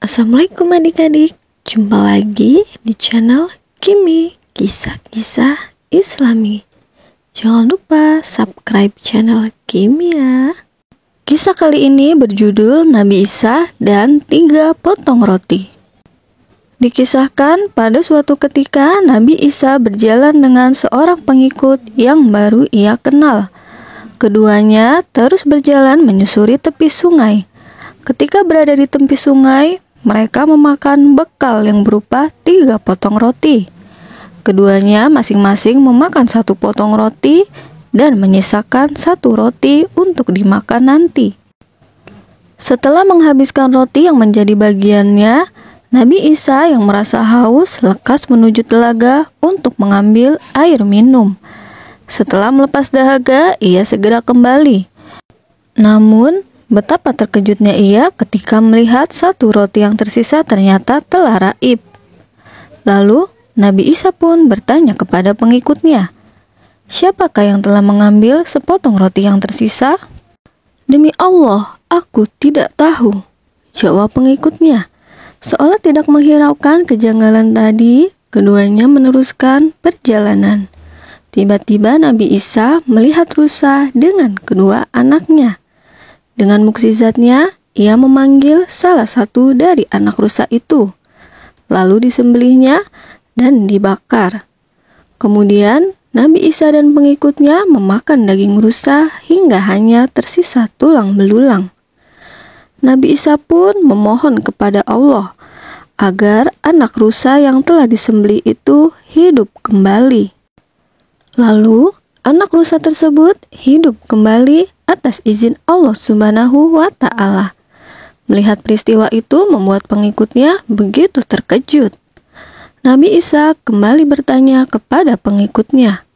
Assalamualaikum adik-adik, jumpa lagi di channel Kimi Kisah-Kisah Islami. Jangan lupa subscribe channel Kimi ya. Kisah kali ini berjudul Nabi Isa dan 3 potong roti. Dikisahkan pada suatu ketika Nabi Isa berjalan dengan seorang pengikut yang baru ia kenal. Keduanya terus berjalan menyusuri tepi sungai. Ketika berada di tepi sungai, mereka memakan bekal yang berupa 3 potong roti. Keduanya masing-masing memakan 1 potong roti dan menyisakan 1 roti untuk dimakan nanti. Setelah menghabiskan roti yang menjadi bagiannya, Nabi Isa yang merasa haus lekas menuju telaga untuk mengambil air minum. Setelah melepas dahaga, ia segera kembali. Namun, betapa terkejutnya ia ketika melihat 1 roti yang tersisa ternyata telah raib. Lalu, Nabi Isa pun bertanya kepada pengikutnya, "Siapakah yang telah mengambil sepotong roti yang tersisa?" "Demi Allah, aku tidak tahu," jawab pengikutnya. Seolah tidak menghiraukan kejanggalan tadi, keduanya meneruskan perjalanan. Tiba-tiba Nabi Isa melihat rusa dengan kedua anaknya. Dengan mukjizatnya, ia memanggil salah satu dari anak rusa itu, lalu disembelihnya dan dibakar. Kemudian, Nabi Isa dan pengikutnya memakan daging rusa hingga hanya tersisa tulang belulang. Nabi Isa pun memohon kepada Allah agar anak rusa yang telah disembelih itu hidup kembali. Lalu, anak rusa tersebut hidup kembali atas izin Allah Subhanahu wa Ta'ala. Melihat peristiwa itu membuat pengikutnya begitu terkejut. Nabi Isa kembali bertanya kepada pengikutnya,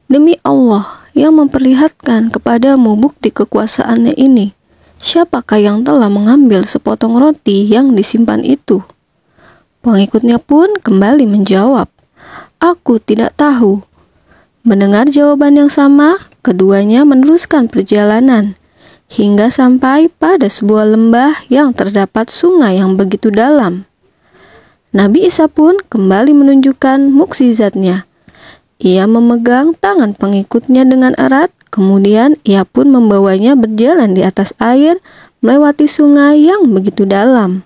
"Demi Allah yang memperlihatkan kepadamu bukti kekuasaannya ini, siapakah yang telah mengambil sepotong roti yang disimpan itu?" Pengikutnya pun kembali menjawab, "Aku tidak tahu." Mendengar jawaban yang sama, keduanya meneruskan perjalanan hingga sampai pada sebuah lembah yang terdapat sungai yang begitu dalam. Nabi Isa pun kembali menunjukkan mukjizatnya. Ia memegang tangan pengikutnya dengan erat, kemudian ia pun membawanya berjalan di atas air melewati sungai yang begitu dalam.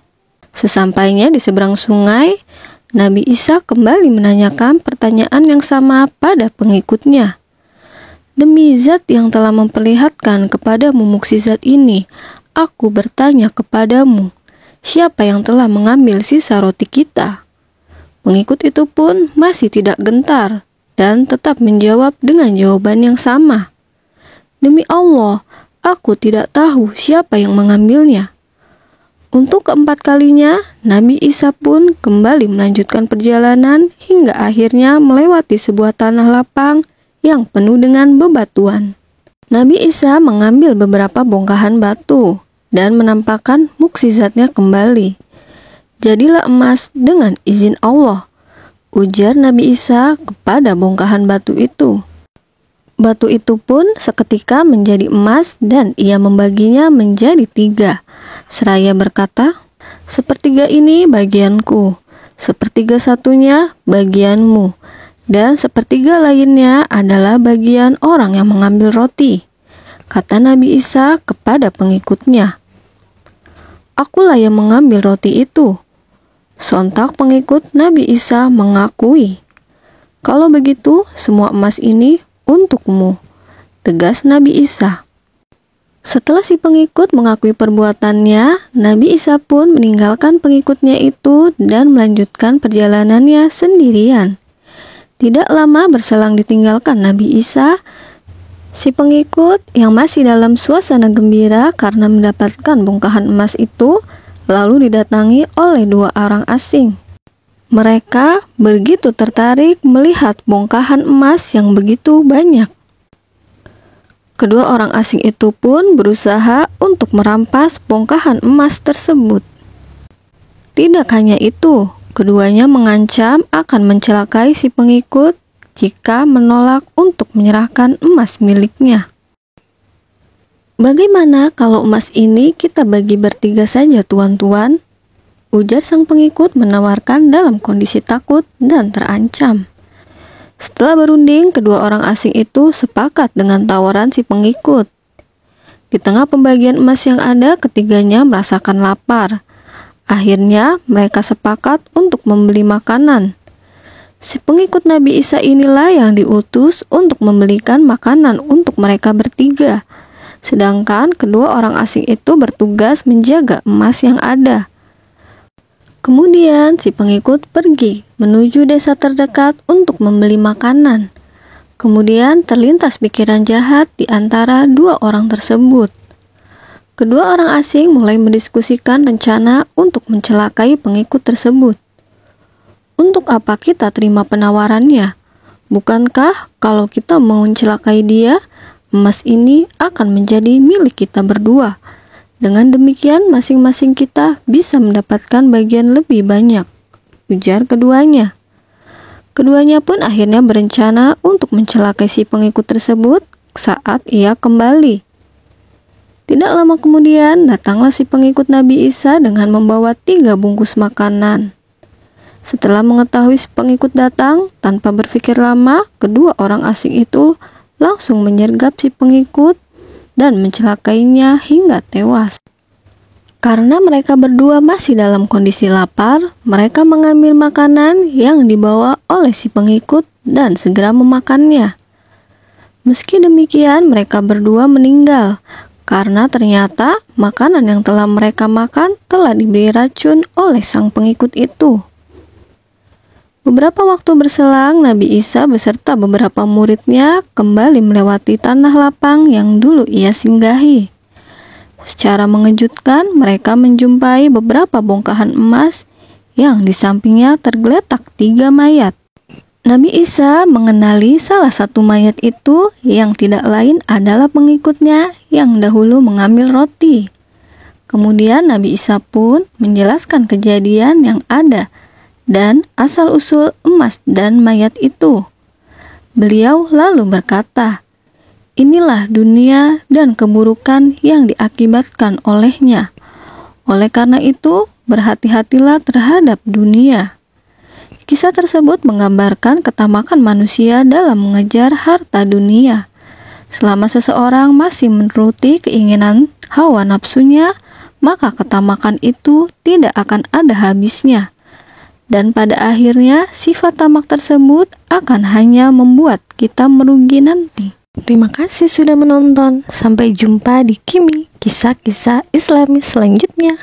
Sesampainya di seberang sungai, Nabi Isa kembali menanyakan pertanyaan yang sama pada pengikutnya. "Demi zat yang telah memperlihatkan kepadamu mukjizat ini, aku bertanya kepadamu, siapa yang telah mengambil sisa roti kita?" Pengikut itu pun masih tidak gentar dan tetap menjawab dengan jawaban yang sama. "Demi Allah, aku tidak tahu siapa yang mengambilnya." Untuk keempat kalinya, Nabi Isa pun kembali melanjutkan perjalanan hingga akhirnya melewati sebuah tanah lapang yang penuh dengan bebatuan. Nabi Isa mengambil beberapa bongkahan batu dan menampakkan mukjizatnya kembali. "Jadilah emas dengan izin Allah," ujar Nabi Isa kepada bongkahan batu itu. Batu itu pun seketika menjadi emas dan ia membaginya menjadi 3. Seraya berkata, "Sepertiga ini bagianku, sepertiga satunya bagianmu, dan sepertiga lainnya adalah bagian orang yang mengambil roti," kata Nabi Isa kepada pengikutnya. "Akulah yang mengambil roti itu." Sontak pengikut Nabi Isa mengakui, "Kalau begitu, semua emas ini untukmu," tegas Nabi Isa. Setelah si pengikut mengakui perbuatannya, Nabi Isa pun meninggalkan pengikutnya itu dan melanjutkan perjalanannya sendirian. Tidak lama berselang ditinggalkan Nabi Isa, si pengikut yang masih dalam suasana gembira karena mendapatkan bongkahan emas itu, lalu didatangi oleh 2 orang asing. Mereka begitu tertarik melihat bongkahan emas yang begitu banyak. Kedua orang asing itu pun berusaha untuk merampas bongkahan emas tersebut. Tidak hanya itu, keduanya mengancam akan mencelakai si pengikut jika menolak untuk menyerahkan emas miliknya. "Bagaimana kalau emas ini kita bagi bertiga saja, tuan-tuan?" ujar sang pengikut menawarkan dalam kondisi takut dan terancam. Setelah berunding, kedua orang asing itu sepakat dengan tawaran si pengikut. Di tengah pembagian emas yang ada, ketiganya merasakan lapar. Akhirnya, mereka sepakat untuk membeli makanan. Si pengikut Nabi Isa inilah yang diutus untuk membelikan makanan untuk mereka bertiga. Sedangkan kedua orang asing itu bertugas menjaga emas yang ada. Kemudian si pengikut pergi menuju desa terdekat untuk membeli makanan. Kemudian terlintas pikiran jahat di antara dua orang tersebut. Kedua orang asing mulai mendiskusikan rencana untuk mencelakai pengikut tersebut. Untuk apa kita terima penawarannya? Bukankah kalau kita mau mencelakai dia, emas ini akan menjadi milik kita berdua. Dengan demikian, masing-masing kita bisa mendapatkan bagian lebih banyak, ujar keduanya. Keduanya pun akhirnya berencana untuk mencelakai si pengikut tersebut saat ia kembali. Tidak lama kemudian, datanglah si pengikut Nabi Isa dengan membawa 3 bungkus makanan. Setelah mengetahui si pengikut datang, tanpa berpikir lama, kedua orang asing itu langsung menyergap si pengikut dan mencelakainya hingga tewas. Karena mereka berdua masih dalam kondisi lapar, mereka mengambil makanan yang dibawa oleh si pengikut dan segera memakannya. Meski demikian, mereka berdua meninggal karena ternyata makanan yang telah mereka makan telah diberi racun oleh sang pengikut itu. Beberapa waktu berselang, Nabi Isa beserta beberapa muridnya kembali melewati tanah lapang yang dulu ia singgahi. Secara mengejutkan, mereka menjumpai beberapa bongkahan emas yang di sampingnya tergeletak 3 mayat. Nabi Isa mengenali salah satu mayat itu yang tidak lain adalah pengikutnya yang dahulu mengambil roti. Kemudian Nabi Isa pun menjelaskan kejadian yang ada dan asal-usul emas dan mayat itu. Beliau lalu berkata, "Inilah dunia dan keburukan yang diakibatkan olehnya. Oleh karena itu, berhati-hatilah terhadap dunia." Kisah tersebut menggambarkan ketamakan manusia dalam mengejar harta dunia. Selama seseorang masih menuruti keinginan hawa nafsunya, maka ketamakan itu tidak akan ada habisnya. Dan pada akhirnya, sifat tamak tersebut akan hanya membuat kita merugi nanti. Terima kasih sudah menonton. Sampai jumpa di Kimi, kisah-kisah Islami selanjutnya.